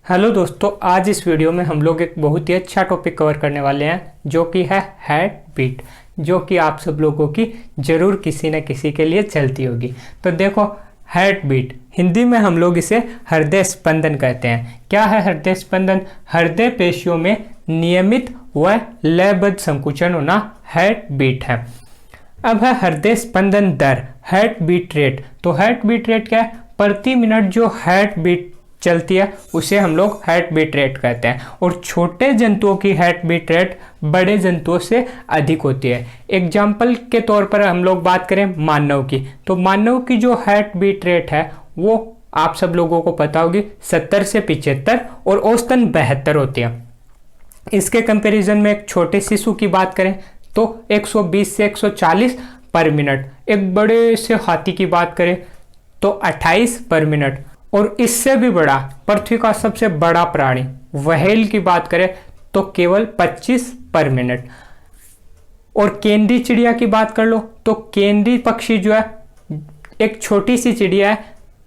Hello दोस्तों, आज इस वीडियो में हम लोग एक बहुत ही अच्छा टॉपिक कवर करने वाले हैं जो कि है हार्ट बीट, जो कि आप सब लोगों की ज़रूर किसी न किसी के लिए चलती होगी। तो देखो, हार्ट बीट हिंदी में हम लोग इसे हृदय स्पंदन कहते हैं। क्या है हृदय स्पंदन? हृदय पेशियों में नियमित व लयबद्ध संकुचन होना हार्ट बीट है। अब है हृदय स्पंदन दर, हार्ट बीट रेट। तो हार्ट बीट रेट क्या है? प्रति मिनट जो हार्ट बीट चलती है उसे हम लोग हार्ट बीट रेट कहते हैं। और छोटे जंतुओं की हार्ट बीट रेट बड़े जंतुओं से अधिक होती है। एग्जाम्पल के तौर पर हम लोग बात करें मानव की, तो मानव की जो हार्ट बीट रेट है वो आप सब लोगों को पता होगी 70 से 75 और औसतन 72 होती है। इसके कंपैरिजन में एक छोटे शिशु की बात करें तो 120 से 140 पर मिनट। एक बड़े से हाथी की बात करें तो 28 पर मिनट। और इससे भी बड़ा पृथ्वी का सबसे बड़ा प्राणी व्हेल की बात करें तो केवल 25 पर मिनट। और केंद्रीय चिड़िया की बात कर लो तो केंद्रीय पक्षी जो है एक छोटी सी चिड़िया है,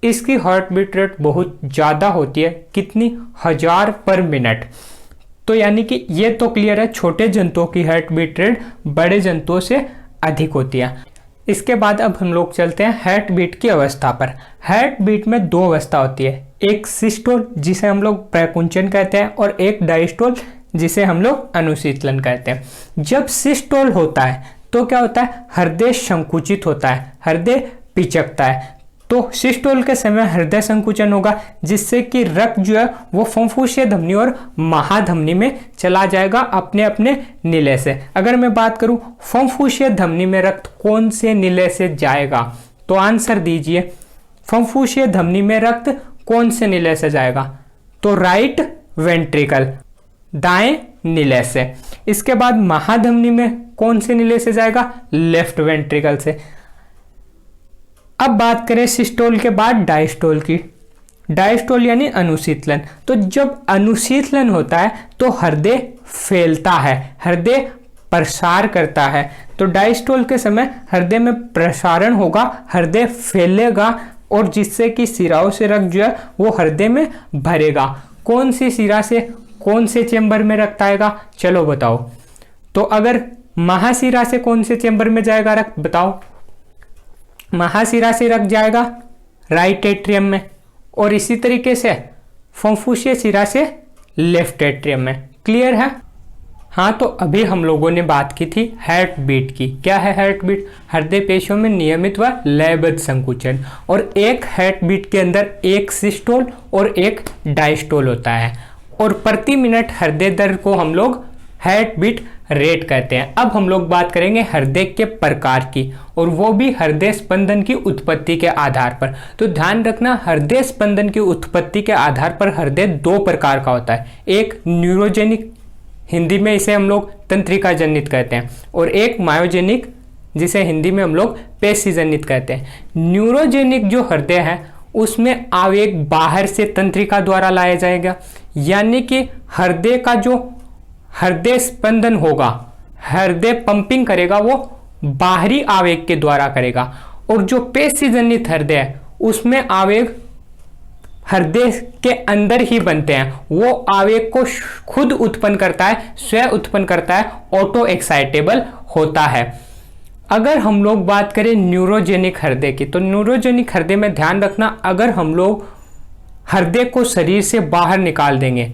इसकी हार्ट बीट रेट बहुत ज़्यादा होती है। कितनी? 1000 पर मिनट। तो यानी कि ये तो क्लियर है, छोटे जंतुओं की हार्ट बीट रेट बड़े जंतुओं से अधिक होती है। इसके बाद अब हम लोग चलते हैं हार्ट बीट की अवस्था पर। हार्ट बीट में दो अवस्था होती है, एक सिस्टोल जिसे हम लोग प्रकुंचन कहते हैं और एक डायस्टोल जिसे हम लोग अनुशीतलन कहते हैं। जब सिस्टोल होता है तो क्या होता है? हृदय संकुचित होता है, हृदय पिचकता है। तो सिस्टोल के समय हृदय संकुचन होगा जिससे कि रक्त जो है वो फुफ्फुसीय धमनी और महाधमनी में चला जाएगा अपने अपने निलय से। अगर मैं बात करूं फुफ्फुसीय धमनी में रक्त कौन से निलय से जाएगा, तो आंसर दीजिए। फुफ्फुसीय धमनी में रक्त कौन से निलय से जाएगा? तो राइट वेंट्रिकल, दाएं निलय से। इसके बाद महाधमनी में कौन से निलय से जाएगा? लेफ्ट वेंट्रिकल से। अब बात करें सिस्टोल के बाद डायस्टोल की। डायस्टोल यानी अनुशीतलन। तो जब अनुशीतलन होता है तो हृदय फैलता है, हृदय प्रसार करता है। तो डायस्टोल के समय हृदय में प्रसारण होगा, हृदय फैलेगा और जिससे कि सिराओं से रक्त जो है वो हृदय में भरेगा। कौन सी सिरा से कौन से चेंबर में रक्त आएगा? चलो बताओ। तो अगर महाशिरा से कौन से चेंबर में जाएगा रक्त? बताओ। महाशिरा से रक्त जाएगा राइट एट्रियम में और इसी तरीके से फुफ्फुसीय शिरा से लेफ्ट एट्रियम में। क्लियर है? हाँ, तो अभी हम लोगों ने बात की थी हार्ट बीट की। क्या है हार्ट बीट? हृदय पेशियों में नियमित व लयबद्ध संकुचन। और एक हार्ट बीट के अंदर एक सिस्टोल और एक डायस्टोल होता है। और प्रति मिनट हृदय दर को हम लोग हार्ट बीट रेट कहते हैं। अब हम लोग बात करेंगे हृदय के प्रकार की, और वो भी हृदय स्पंदन की उत्पत्ति के आधार पर। तो ध्यान रखना, हृदय स्पंदन की उत्पत्ति के आधार पर हृदय दो प्रकार का होता है। एक न्यूरोजेनिक, हिंदी में इसे हम लोग तंत्रिका जनित कहते हैं, और एक मायोजेनिक जिसे हिंदी में हम लोग पेशी जनित कहते हैं। न्यूरोजेनिक जो हृदय है उसमें आवेग बाहर से तंत्रिका द्वारा लाया जाएगा, यानी कि हृदय का जो हृदय स्पंदन होगा, हृदय पंपिंग करेगा, वो बाहरी आवेग के द्वारा करेगा। और जो पेशी जनित हृदय है उसमें आवेग हृदय के अंदर ही बनते हैं, वो आवेग को खुद उत्पन्न करता है, स्वयं उत्पन्न करता है, ऑटो एक्साइटेबल होता है। अगर हम लोग बात करें न्यूरोजेनिक हृदय की, तो न्यूरोजेनिक हृदय में ध्यान रखना, अगर हम लोग हृदय को शरीर से बाहर निकाल देंगे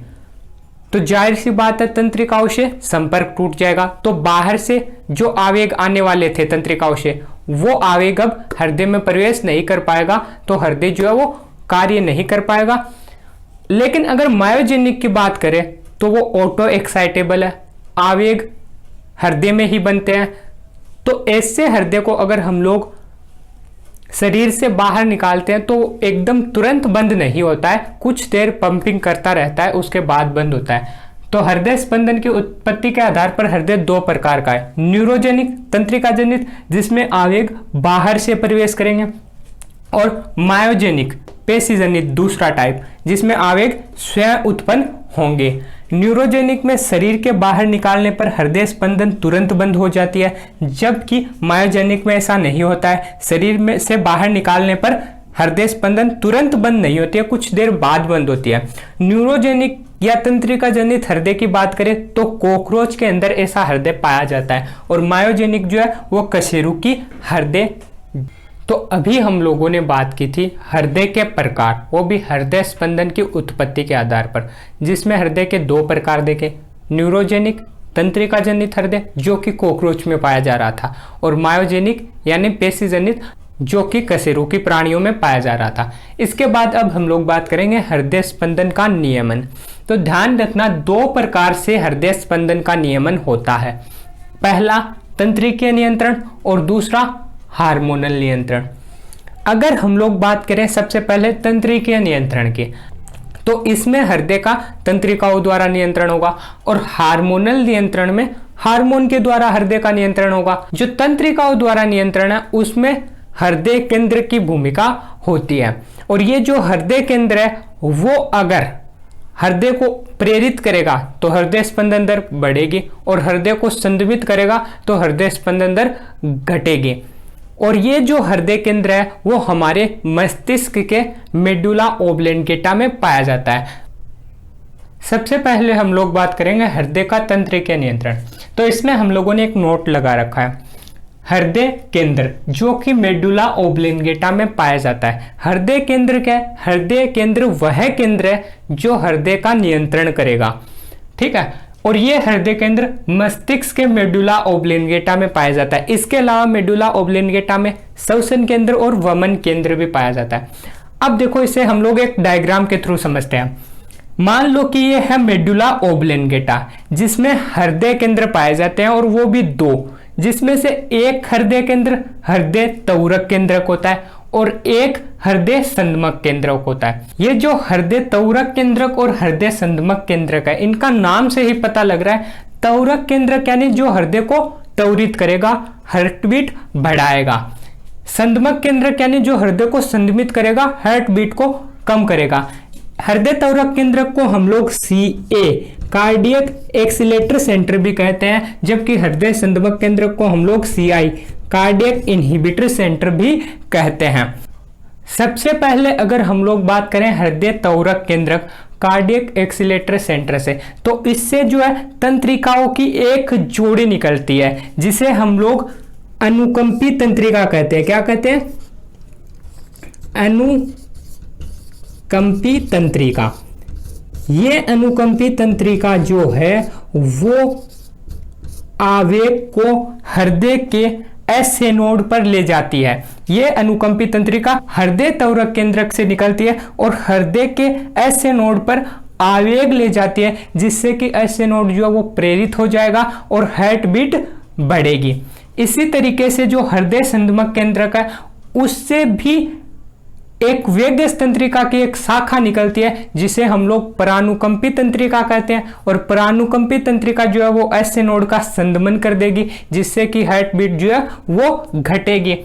तो जाहिर सी बात है तंत्रिकाओं से संपर्क टूट जाएगा। तो बाहर से जो आवेग आने वाले थे तंत्रिकाओं से, वो आवेग अब हृदय में प्रवेश नहीं कर पाएगा, तो हृदय जो है वो कार्य नहीं कर पाएगा। लेकिन अगर मायोजेनिक की बात करें तो वो ऑटो एक्साइटेबल है, आवेग हृदय में ही बनते हैं। तो ऐसे हृदय को अगर हम लोग शरीर से बाहर निकालते हैं तो एकदम तुरंत बंद नहीं होता है, कुछ देर पंपिंग करता रहता है, उसके बाद बंद होता है। तो हृदय स्पंदन की उत्पत्ति के आधार पर हृदय दो प्रकार का है, न्यूरोजेनिक तंत्रिका जनित जिसमें आवेग बाहर से प्रवेश करेंगे, और मायोजेनिक पेशी जनित दूसरा टाइप जिसमें आवेग स्वयं उत्पन्न होंगे। न्यूरोजेनिक में शरीर के बाहर निकालने पर हृदय स्पंदन तुरंत बंद हो जाती है, जबकि मायोजेनिक में ऐसा नहीं होता है। शरीर में से बाहर निकालने पर हृदय स्पंदन तुरंत बंद नहीं होती है, कुछ देर बाद बंद होती है। न्यूरोजेनिक या तंत्रिका जनित हृदय की बात करें तो कॉकरोच के अंदर ऐसा हृदय पाया जाता है, और मायोजेनिक जो है वो कशेरुकी हृदय। तो अभी हम लोगों ने बात की थी हृदय के प्रकार, वो भी हृदय स्पंदन की उत्पत्ति के आधार पर, जिसमें हृदय के 2 प्रकार देखे, न्यूरोजेनिक तंत्रिका जनित हृदय जो कि कॉकरोच में पाया जा रहा था, और मायोजेनिक यानी पेशी जनित जो कि कशेरुकी प्राणियों में पाया जा रहा था। इसके बाद अब हम लोग बात करेंगे हृदय स्पंदन का नियमन। तो ध्यान रखना 2 प्रकार से हृदय स्पंदन का नियमन होता है, पहला तंत्रिकीय नियंत्रण और दूसरा हार्मोनल नियंत्रण। अगर हम लोग बात करें सबसे पहले तंत्रिकीय नियंत्रण की, तो इसमें हृदय का तंत्रिकाओं द्वारा नियंत्रण होगा, और हार्मोनल नियंत्रण में हार्मोन के द्वारा हृदय का नियंत्रण होगा। जो तंत्रिकाओं द्वारा नियंत्रण है उसमें हृदय केंद्र की भूमिका होती है, और ये जो हृदय केंद्र है वो अगर हृदय को प्रेरित करेगा तो हृदय स्पंदन दर बढ़ेगी, और हृदय को संदमित करेगा तो हृदय स्पंदन दर घटेगी। और ये जो हृदय केंद्र है वो हमारे मस्तिष्क के मेडुला ओब्लॉन्गेटा में पाया जाता है। सबसे पहले हम लोग बात करेंगे हृदय का तंत्रिकीय नियंत्रण। तो इसमें हम लोगों ने एक नोट लगा रखा है, हृदय केंद्र जो कि मेडुला ओब्लॉन्गेटा में पाया जाता है। हृदय केंद्र क्या है? हृदय केंद्र वह केंद्र है जो हृदय का नियंत्रण करेगा, ठीक है। और ये हृदय केंद्र मस्तिष्क के मेडुला ओब्लॉन्गेटा में पाया जाता है। इसके अलावा मेडुला ओब्लॉन्गेटा में श्वसन केंद्र और वमन केंद्र भी पाया जाता है। अब देखो इसे हम लोग एक डायग्राम के थ्रू समझते हैं। मान लो कि ये है मेडुला ओब्लॉन्गेटा जिसमें हृदय केंद्र पाए जाते हैं, और वो भी 2, जिसमें से एक हृदय केंद्र हृदय तौरक केंद्रक होता है और एक हृदय संदमक केंद्रक होता है। ये जो हृदय तौरक केंद्रक और हृदय संदमक केंद्रक है, इनका नाम से ही पता लग रहा है, तौरक केंद्रक यानी जो हृदय को त्वरित करेगा, हार्ट बीट बढ़ाएगा। संदमक केंद्रक यानी जो हृदय को संदमित करेगा, हार्ट बीट को कम करेगा। हृदय तौरक केंद्रक को हम लोग CA कार्डियक एक्सीलेटर सेंटर भी कहते हैं, जबकि हृदय संदमक केंद्रक को हम लोग CI कार्डियक इनहिबिटर सेंटर भी कहते हैं। सबसे पहले अगर हम लोग बात करें हृदय तौरक केंद्रक कार्डियक एक्सीलेटर सेंटर से, तो इससे जो है तंत्रिकाओं की एक जोड़ी निकलती है जिसे हम लोग अनुकंपी तंत्रिका कहते हैं। क्या कहते हैं? अनुकंपी तंत्रिका। ये अनुकंपी तंत्रिका जो है वो आवेग को हृदय के ऐसे नोड पर ले जाती है। ये अनुकंपी तंत्रिका हृदय तौरक केंद्रक से निकलती है और हृदय के ऐसे नोड पर आवेग ले जाती है, जिससे कि ऐसे नोड जो है वो प्रेरित हो जाएगा और हार्ट बीट बढ़ेगी। इसी तरीके से जो हृदय संदमक केंद्रक है उससे भी एक वेगस तंत्रिका की एक शाखा निकलती है जिसे हम लोग परानुकंपी तंत्रिका कहते हैं, और परानुकंपी तंत्रिका जो है वो ऐसे नोड का संदमन कर देगी जिससे कि हार्ट बीट जो है वो घटेगी।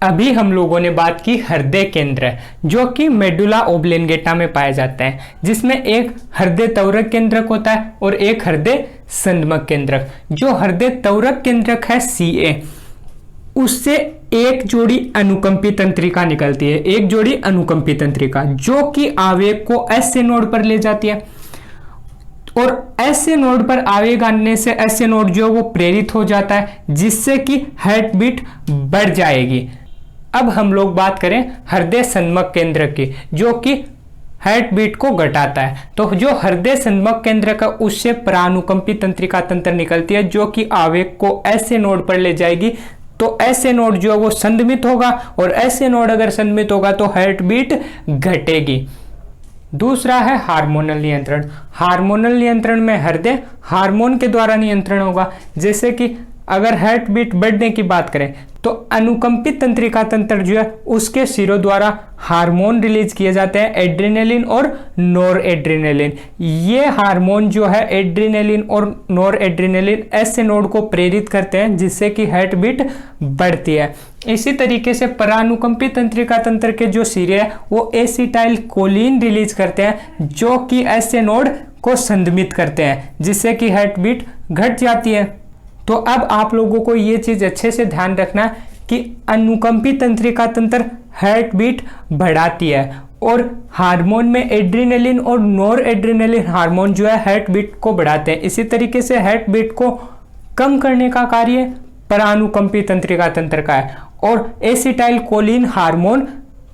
अभी हम लोगों ने बात की हृदय केंद्र जो कि मेडुला ओब्लॉन्गेटा में पाया जाता है, जिसमें एक हृदय तौरक केंद्रक होता है और एक हृदय संदमक केंद्रक। जो हृदय तौरक केंद्रक है CA, उससे एक जोड़ी अनुकंपी तंत्रिका निकलती है, एक जोड़ी अनुकंपी तंत्रिका जो कि आवेग को ऐसे नोड पर ले जाती है, और ऐसे नोड पर आवेग आने से ऐसे नोड जो वो प्रेरित हो जाता है जिससे कि हार्ट बीट बढ़ जाएगी। अब हम लोग बात करें हृदय संदमक केंद्र की जो कि हार्ट बीट को घटाता है। तो जो हृदय संदमक केंद्र का उससे परानुकंपी तंत्रिका तंत्र निकलती है जो कि आवेग को ऐसे नोड पर ले जाएगी, तो ऐसे नोड जो है वो संदमित होगा, और ऐसे नोड अगर संदमित होगा तो हार्ट बीट घटेगी। दूसरा है हार्मोनल नियंत्रण। हार्मोनल नियंत्रण में हृदय हार्मोन के द्वारा नियंत्रण होगा। जैसे कि अगर हार्ट बीट बढ़ने की बात करें तो अनुकंपित तंत्रिका तंत्र जो है उसके सिरों द्वारा हार्मोन रिलीज किए जाते हैं, एड्रेनालिन और नोर एड्रेनालिन। ये हार्मोन जो है एड्रेनालिन और नोर एड्रेनालिन ऐसे नोड को प्रेरित करते हैं जिससे कि हार्ट बीट बढ़ती है। इसी तरीके से परानुकंपित तंत्रिका तंत्र के जो सिरे हैं वो एसिटाइल कोलिन रिलीज करते हैं जो कि ऐसे नोड को संदमित करते हैं जिससे कि हार्ट बीट घट जाती है। तो अब आप लोगों को ये चीज अच्छे से ध्यान रखना कि अनुकंपी तंत्रिका तंत्र हार्ट बीट बढ़ाती है और हार्मोन में एड्रेनलिन और नॉर एड्रेनलिन हार्मोन जो है हार्ट बीट को बढ़ाते हैं। इसी तरीके से हार्ट बीट को कम करने का कार्य परानुकंपी तंत्रिका तंत्र का है और एसिटाइल कोलिन हार्मोन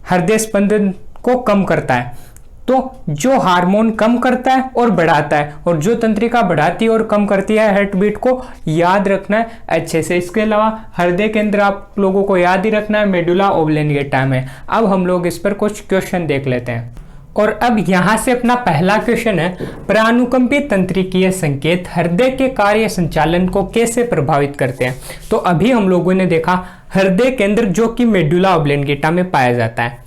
हृदय स्पंदन को कम करता है। तो जो हार्मोन कम करता है और बढ़ाता है और जो तंत्रिका बढ़ाती है और कम करती है हार्ट बीट को, याद रखना है अच्छे से। इसके अलावा हृदय केंद्र आप लोगों को याद ही रखना है मेडुला ओब्लेंगेटा में। अब हम लोग इस पर कुछ क्वेश्चन देख लेते हैं और अब यहां से अपना पहला क्वेश्चन है, परानुकंपी तंत्रिकीय संकेत हृदय के कार्य संचालन को कैसे प्रभावित करते हैं। तो अभी हम लोगों ने देखा हृदय केंद्र जो कि मेडुला ओब्लेंगेटा में पाया जाता है,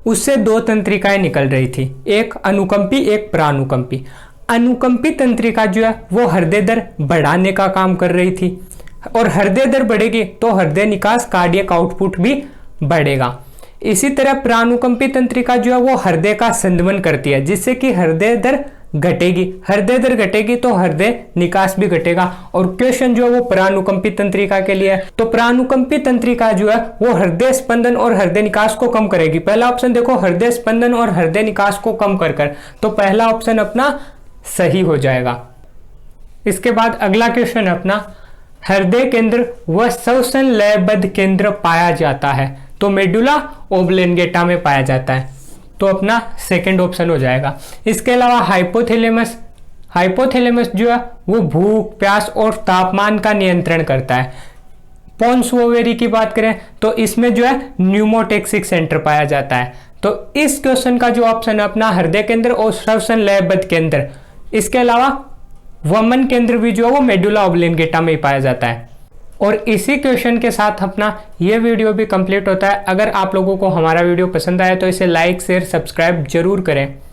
उससे दो तंत्रिकाएं निकल रही थी, एक अनुकंपी एक परानुकंपी। अनुकंपी तंत्रिका जो है वो हृदय दर बढ़ाने का काम कर रही थी और हृदय दर बढ़ेगी तो हृदय निकास कार्डियक आउटपुट भी बढ़ेगा। इसी तरह परानुकंपी तंत्रिका जो है वो हृदय का संदमन करती है जिससे कि हृदय दर घटेगी। हृदय दर घटेगी तो हृदय निकास भी घटेगा और क्वेश्चन जो है वो परानुकंपी तंत्रिका के लिए है। तो परानुकंपी तंत्रिका जो है वो हृदय स्पंदन और हृदय निकास को कम करेगी। पहला ऑप्शन देखो, हृदय स्पंदन और हृदय निकास को कम कर तो पहला ऑप्शन अपना सही हो जाएगा। इसके बाद अगला क्वेश्चन अपना, हृदय केंद्र व श्वसन लयबद्ध केंद्र पाया जाता है तो मेडुला ओब्लेंगेटा में पाया जाता है, तो अपना सेकंड ऑप्शन हो जाएगा। इसके अलावा हाइपोथैलेमस जो है वो भूख, प्यास और तापमान का नियंत्रण करता है। पोन्स ओवेरी की बात करें तो इसमें जो है न्यूमोटैक्सिक सेंटर पाया जाता है। तो इस क्वेश्चन का जो ऑप्शन है अपना हृदय केंद्र और श्वसन लयबद्ध केंद्र। इसके अलावा वमन केंद्र भी जो है वो मेडुला ओब्लेंगेटा में ही पाया जाता है। और इसी क्वेश्चन के साथ अपना ये वीडियो भी कंप्लीट होता है। अगर आप लोगों को हमारा वीडियो पसंद आया तो इसे लाइक शेयर सब्सक्राइब जरूर करें।